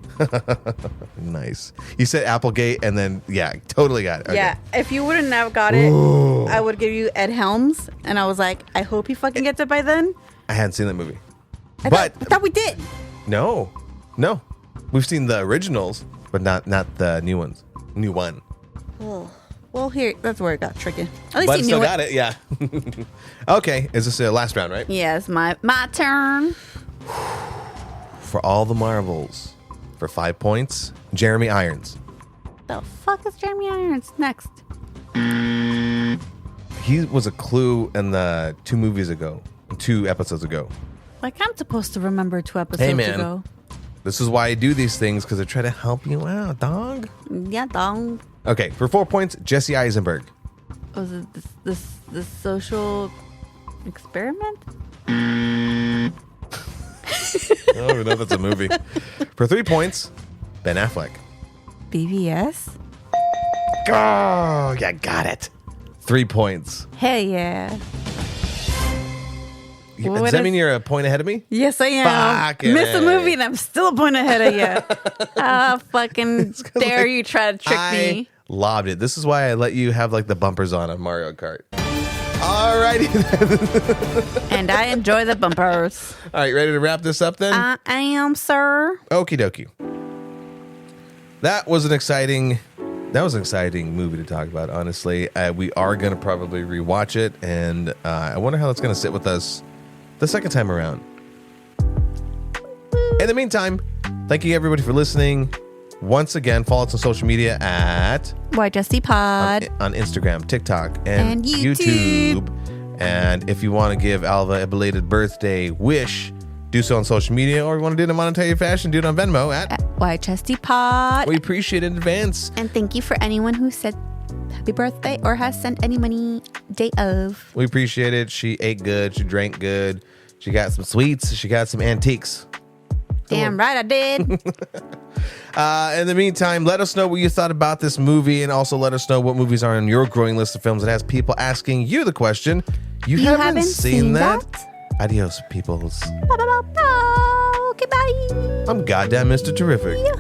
Nice. You said Applegate and then, yeah, totally got it. Okay. Yeah. If you wouldn't have got it, Ooh. I would give you Ed Helms. And I was like, I hope he fucking gets it by then. I hadn't seen that movie. I thought we did. No. We've seen the originals, but not the new ones. New one. Oh. Well, here, that's where it got tricky. At least But he still knew got it, yeah. Okay, is this the last round, right? Yes, my turn. For all the marbles, for 5 points, Jeremy Irons. The fuck is Jeremy Irons next? He was a clue in the 2 episodes ago. Like, I'm supposed to remember 2 episodes Hey, man. ago. This is why I do these things, because I try to help you out, dog. Yeah, dong. Okay, for 4 points, Jesse Eisenberg. Was it this social experiment? I don't even know if that's a movie. For 3 points, Ben Affleck. BVS? Oh, yeah, got it. 3 points. Hell yeah. Does that mean you're a point ahead of me? Yes, I am. Fucking Missed a A. movie and I'm still a point ahead of you. How fucking dare you try to trick me. Loved it. This is why I let you have like the bumpers on Mario Kart. Alrighty. And I enjoy the bumpers. All right, ready to wrap this up then? I am, sir. Okie dokie. That was an exciting movie to talk about, honestly. We are going to probably rewatch it, and I wonder how that's going to sit with us the second time around. In the meantime, thank you everybody for listening. Once again, follow us on social media at Why Justy Pod on Instagram, TikTok, and YouTube. And if you want to give Alva a belated birthday wish, do so on social media, or if you want to do it in a monetary fashion, do it on Venmo at Why Justy Pod. We appreciate it in advance. And thank you for anyone who said happy birthday or has sent any money day of. We appreciate it. She ate good. She drank good. She got some sweets. She got some antiques. Damn right I did. In the meantime, let us know what you thought about this movie, and also let us know what movies are on your growing list of films that has people asking you the question. You haven't seen that? Adios, peoples. Ba-ba-ba-ba. Okay, bye. I'm goddamn Mr. Terrific. Yeah.